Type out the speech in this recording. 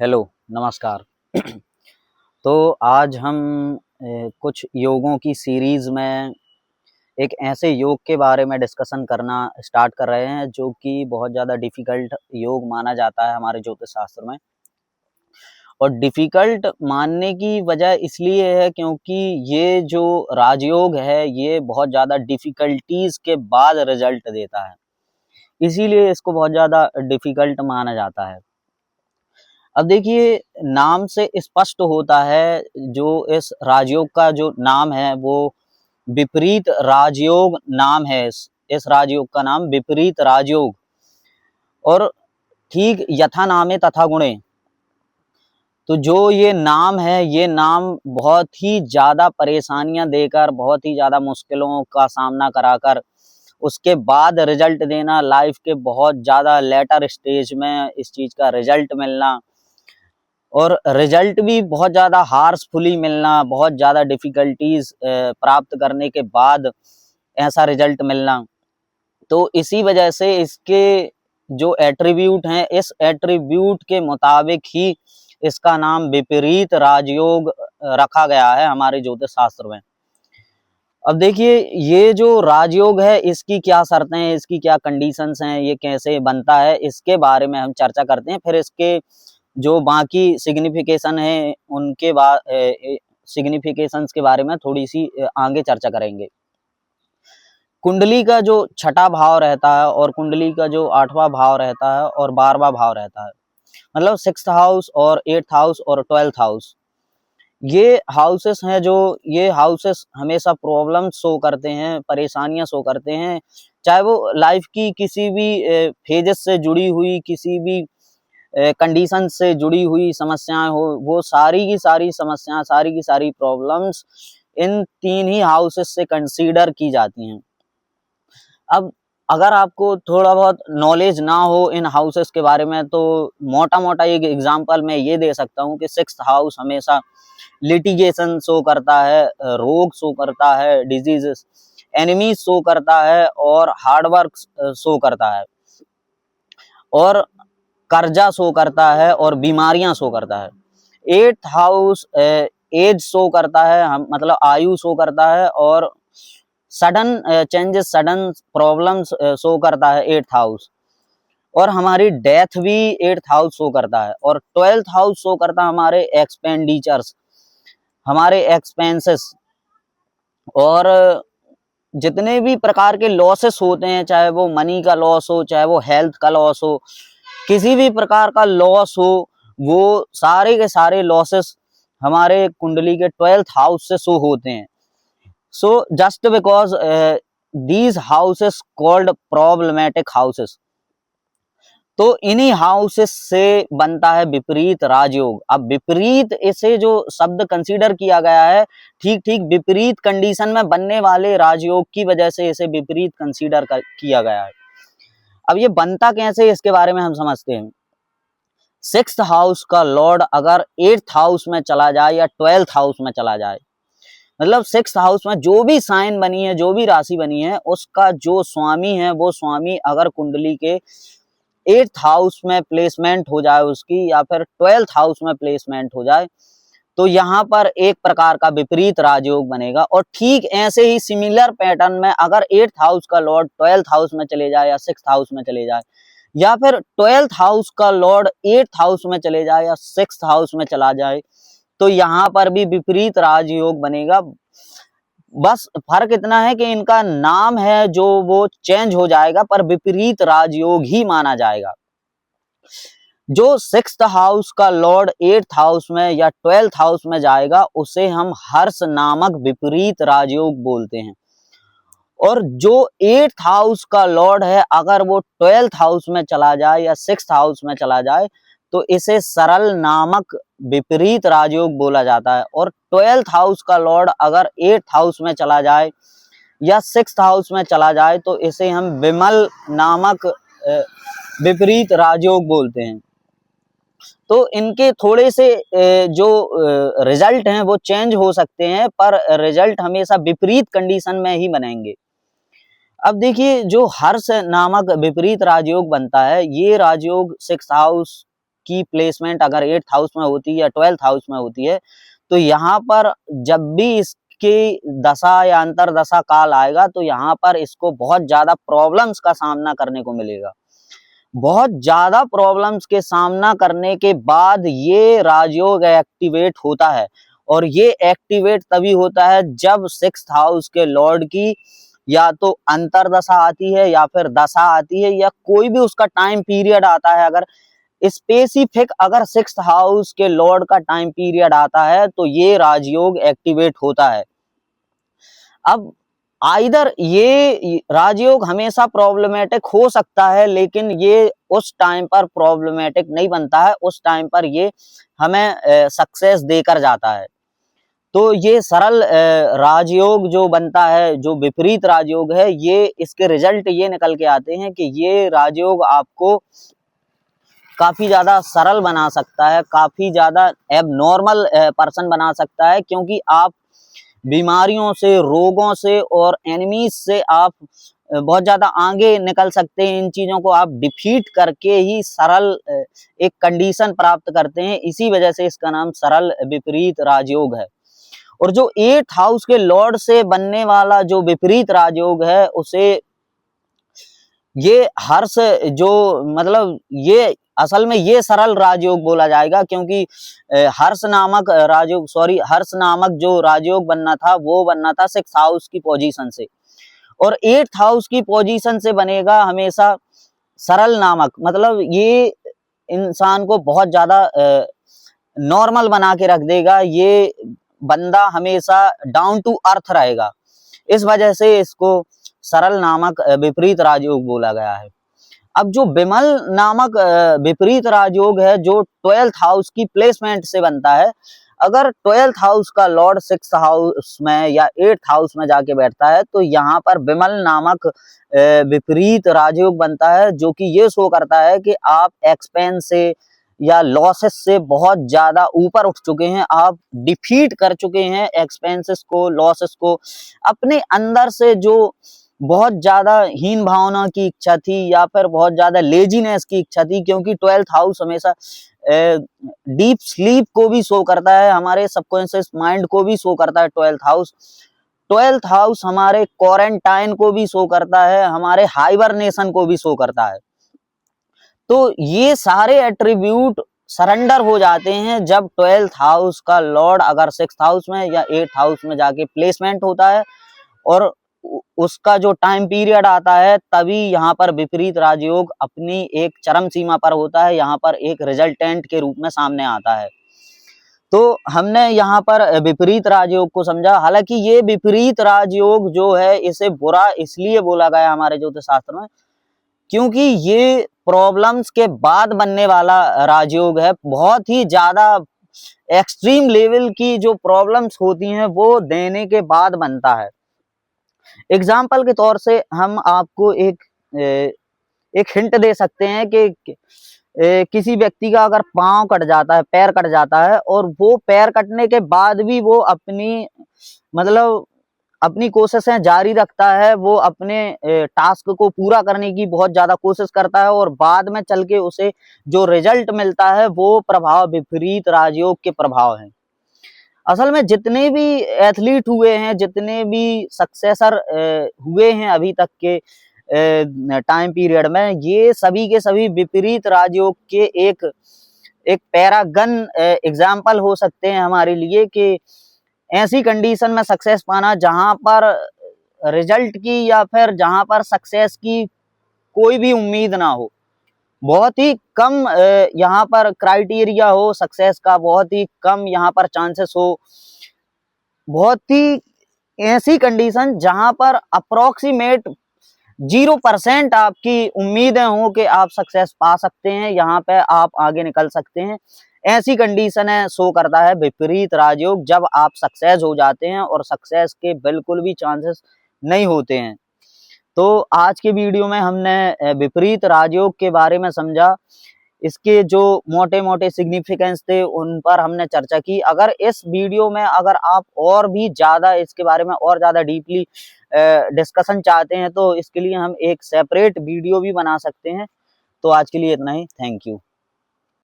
Hello, नमस्कार। तो आज हम कुछ योगों की सीरीज़ में एक ऐसे योग के बारे में डिस्कशन करना स्टार्ट कर रहे हैं जो कि बहुत ज़्यादा डिफ़िकल्ट योग माना जाता है हमारे ज्योतिष शास्त्र में। और डिफ़िकल्ट मानने की वजह इसलिए है क्योंकि ये जो राजयोग है ये बहुत ज़्यादा डिफ़िकल्टीज़ के बाद रिज़ल्ट देता है, इसीलिए इसको बहुत ज़्यादा डिफ़िकल्ट माना जाता है। अब देखिए, नाम से स्पष्ट होता है जो इस राजयोग का जो नाम है वो विपरीत राजयोग नाम है। इस राजयोग का नाम विपरीत राजयोग। और ठीक यथा नामे तथा गुणे, तो जो ये नाम है ये नाम बहुत ही ज़्यादा परेशानियां देकर, बहुत ही ज़्यादा मुश्किलों का सामना कराकर उसके बाद रिजल्ट देना, लाइफ के बहुत ज़्यादा लेटर स्टेज में इस चीज़ का रिजल्ट मिलना और रिजल्ट भी बहुत ज़्यादा हार्सफुली मिलना, बहुत ज़्यादा डिफ़िकल्टीज़ प्राप्त करने के बाद ऐसा रिजल्ट मिलना। तो इसी वजह से इसके जो एट्रीब्यूट हैं, इस एट्रीब्यूट के मुताबिक ही इसका नाम विपरीत राजयोग रखा गया है हमारे ज्योतिष शास्त्र में। अब देखिए, ये जो राजयोग है इसकी क्या शर्तें हैं, इसकी क्या कंडीशंस हैं, ये कैसे बनता है, इसके बारे में हम चर्चा करते हैं। फिर इसके जो बाकी सिग्निफिकेशन है उनके सिग्निफिकेशंस के बारे में थोड़ी सी आगे चर्चा करेंगे। कुंडली का जो छठा भाव रहता है और कुंडली का जो 8वां भाव रहता है और 12वां भाव रहता है, मतलब 6th हाउस और 8th हाउस और 12th हाउस, ये हाउसेस हैं जो ये हाउसेस हमेशा प्रॉब्लम शो करते हैं, परेशानियां शो करते हैं, चाहे वो लाइफ की किसी भी फेजेस से जुड़ी हुई, किसी भी कंडीशन से जुड़ी हुई समस्याएं हो, वो सारी की सारी समस्याएं, सारी की सारी प्रॉब्लम्स इन 3 ही हाउसेस से कंसीडर की जाती हैं। अब अगर आपको थोड़ा बहुत नॉलेज ना हो इन हाउसेस के बारे में तो मोटा मोटा एक एग्जांपल मैं ये दे सकता हूँ कि 6th हाउस हमेशा लिटिगेशन शो करता है, रोग शो करता है, डिजीजेस, एनिमी शो करता है और हार्डवर्क शो करता है और कर्जा शो करता है और बीमारियां शो करता है। 8th हाउस एज शो करता है, हम मतलब आयु शो करता है और sudden changes, sudden problems show करता है 8th हाउस। और हमारी डेथ भी 8th हाउस शो करता है। और 12th हाउस शो करता है हमारे एक्सपेंडिचर्स, हमारे एक्सपेंसेस और जितने भी प्रकार के लॉसेस होते हैं, चाहे वो मनी का लॉस हो, चाहे वो हेल्थ का लॉस हो, किसी भी प्रकार का लॉस हो, वो सारे के सारे लॉसेस हमारे कुंडली के 12th हाउस से शो होते हैं। So just because these houses called problematic houses, तो इन्हीं हाउसेस से बनता है विपरीत राजयोग। अब विपरीत इसे जो शब्द कंसीडर किया गया है, ठीक ठीक विपरीत कंडीशन में बनने वाले राजयोग की वजह से इसे विपरीत कंसीडर किया गया है। अब ये बनता कैसे, इसके बारे में हम समझते हैं। 6th हाउस का लॉर्ड अगर 8th हाउस में चला जाए या 12th हाउस में चला जाए, मतलब 6th हाउस में जो भी साइन बनी है, जो भी राशि बनी है, उसका जो स्वामी है वो स्वामी अगर कुंडली के 8th हाउस में प्लेसमेंट हो जाए उसकी, या फिर 12th हाउस में प्लेसमेंट हो जाए, तो यहाँ पर एक प्रकार का विपरीत राजयोग बनेगा। और ठीक ऐसे ही सिमिलर पैटर्न में अगर 8th हाउस का लॉर्ड 12th हाउस में चले जाए या 6th हाउस में चले जाए, या फिर 12th हाउस का लॉर्ड 8th हाउस में चले जाए या 6th हाउस में चला जाए, तो यहाँ पर भी विपरीत राजयोग बनेगा। बस फर्क इतना है कि इनका नाम है जो वो चेंज हो जाएगा, पर विपरीत राजयोग ही माना जाएगा। जो 6th हाउस का लॉर्ड 8th हाउस में या 12th हाउस में जाएगा उसे हम हर्ष नामक विपरीत राजयोग बोलते हैं। और जो 8th हाउस का लॉर्ड है अगर वो 12th हाउस में चला जाए या 6th हाउस में चला जाए, तो इसे सरल नामक विपरीत राजयोग बोला जाता है। और 12th हाउस का लॉर्ड अगर 8th हाउस में चला जाए या 6th हाउस में चला जाए, तो इसे हम विमल नामक विपरीत राजयोग बोलते हैं। तो इनके थोड़े से जो रिजल्ट हैं वो चेंज हो सकते हैं, पर रिजल्ट हमेशा विपरीत कंडीशन में ही बनेंगे। अब देखिए, जो हर्ष नामक विपरीत राजयोग बनता है, ये राजयोग 6th हाउस की प्लेसमेंट अगर 8th हाउस में होती है या 12th हाउस में होती है, तो यहाँ पर जब भी इसकी दशा या अंतर दशा काल आएगा तो यहाँ पर इसको बहुत ज्यादा प्रॉब्लम्स का सामना करने को मिलेगा। बहुत ज्यादा प्रॉब्लम्स के सामना करने के बाद ये राजयोग एक्टिवेट होता है, और ये एक्टिवेट तभी होता है जब 6th हाउस के लॉर्ड की या तो अंतरदशा आती है या फिर दशा आती है, या कोई भी उसका टाइम पीरियड आता है। अगर स्पेसिफिक अगर 6th हाउस के लॉर्ड का टाइम पीरियड आता है तो ये राजयोग एक्टिवेट होता है। अब आइदर ये राजयोग हमेशा प्रॉब्लमेटिक हो सकता है, लेकिन ये उस टाइम पर प्रॉब्लमेटिक नहीं बनता है, उस टाइम पर ये हमें सक्सेस देकर जाता है। तो ये सरल राजयोग जो बनता है, जो विपरीत राजयोग है, ये इसके रिजल्ट ये निकल के आते हैं कि ये राजयोग आपको काफी ज्यादा सरल बना सकता है, काफी ज्यादा एबनॉर्मल पर्सन बना सकता है, क्योंकि आप बीमारियों से, रोगों से और एनिमीज से आप बहुत ज्यादा आगे निकल सकते हैं। इन चीजों को आप डिफीट करके ही सरल एक कंडीशन प्राप्त करते हैं। इसी वजह से इसका नाम सरल विपरीत राजयोग है। और जो 8th हाउस के लॉर्ड से बनने वाला जो विपरीत राजयोग है, उसे ये हर्ष जो मतलब ये असल में ये सरल राजयोग बोला जाएगा, क्योंकि हर्ष नामक जो राजयोग बनना था वो बनना था 6th हाउस की पोजीशन से, और 8th हाउस की पोजीशन से बनेगा हमेशा सरल नामक, मतलब ये इंसान को बहुत ज्यादा नॉर्मल बना के रख देगा। ये बंदा हमेशा डाउन टू अर्थ रहेगा, इस वजह से इसको सरल नामक विपरीत राजयोग बोला गया है। अब जो विमल नामक विपरीत राजयोग है, जो 12th हाउस की प्लेसमेंट से बनता है, अगर 12th हाउस का लॉर्ड 6th हाउस में या 8th हाउस में जाके बैठता है तो यहाँ पर विमल नामक विपरीत राजयोग बनता है, जो कि ये शो करता है कि आप एक्सपेंस से या लॉसेस से बहुत ज्यादा ऊपर उठ चुके हैं, आप डिफीट कर चुके हैं एक्सपेंसेस को, लॉसेस को। अपने अंदर से जो बहुत ज्यादा हीन भावना की इच्छा थी या फिर बहुत ज्यादा लेजीनेस की इच्छा थी, क्योंकि 12th हाउस हमेशा डीप स्लीप को भी शो करता है, हमारे सबकॉन्शियस माइंड को भी शो करता है 12th हाउस हमारे क्वारंटाइन को भी शो करता है, हमारे हाइबरनेशन को भी शो करता है। तो ये सारे एट्रीब्यूट सरेंडर हो जाते हैं जब 12th हाउस का लॉर्ड अगर 6th हाउस में या 8th हाउस में जाके प्लेसमेंट होता है, और उसका जो टाइम पीरियड आता है, तभी यहाँ पर विपरीत राजयोग अपनी एक चरम सीमा पर होता है, यहाँ पर एक रिजल्टेंट के रूप में सामने आता है। तो हमने यहाँ पर विपरीत राजयोग को समझा। हालांकि ये विपरीत राजयोग जो है, इसे बुरा इसलिए बोला गया हमारे ज्योतिष शास्त्र में, क्योंकि ये प्रॉब्लम्स के बाद बनने वाला राजयोग है। बहुत ही ज्यादा एक्सट्रीम लेवल की जो प्रॉब्लम्स होती हैं वो देने के बाद बनता है। एग्जाम्पल के तौर से हम आपको एक हिंट दे सकते हैं कि किसी व्यक्ति का अगर पांव कट जाता है, पैर कट जाता है, और वो पैर कटने के बाद भी वो अपनी कोशिशें जारी रखता है, वो अपने टास्क को पूरा करने की बहुत ज्यादा कोशिश करता है, और बाद में चल के उसे जो रिजल्ट मिलता है वो प्रभाव विपरीत राजयोग के प्रभाव हैं। असल में जितने भी एथलीट हुए हैं, जितने भी सक्सेसर हुए हैं अभी तक के टाइम पीरियड में, ये सभी के सभी विपरीत राजयोग के एक पैरागन एग्जाम्पल हो सकते हैं हमारे लिए, कि ऐसी कंडीशन में सक्सेस पाना जहां पर रिजल्ट की या फिर जहां पर सक्सेस की कोई भी उम्मीद ना हो, बहुत ही कम यहाँ पर क्राइटेरिया हो सक्सेस का, बहुत ही कम यहाँ पर चांसेस हो, बहुत ही ऐसी कंडीशन जहां पर अप्रोक्सीमेट 0% आपकी उम्मीदें हो कि आप सक्सेस पा सकते हैं, यहाँ पे आप आगे निकल सकते हैं, ऐसी कंडीशन है शो करता है विपरीत राजयोग, जब आप सक्सेस हो जाते हैं और सक्सेस के बिल्कुल भी चांसेस नहीं होते हैं। तो आज के वीडियो में हमने विपरीत राजयोग के बारे में समझा, इसके जो मोटे मोटे सिग्निफिकेंस थे उन पर हमने चर्चा की। अगर इस वीडियो में अगर आप और भी ज्यादा इसके बारे में और ज्यादा डीपली डिस्कशन चाहते हैं तो इसके लिए हम एक सेपरेट वीडियो भी बना सकते हैं। तो आज के लिए इतना ही, थैंक यू।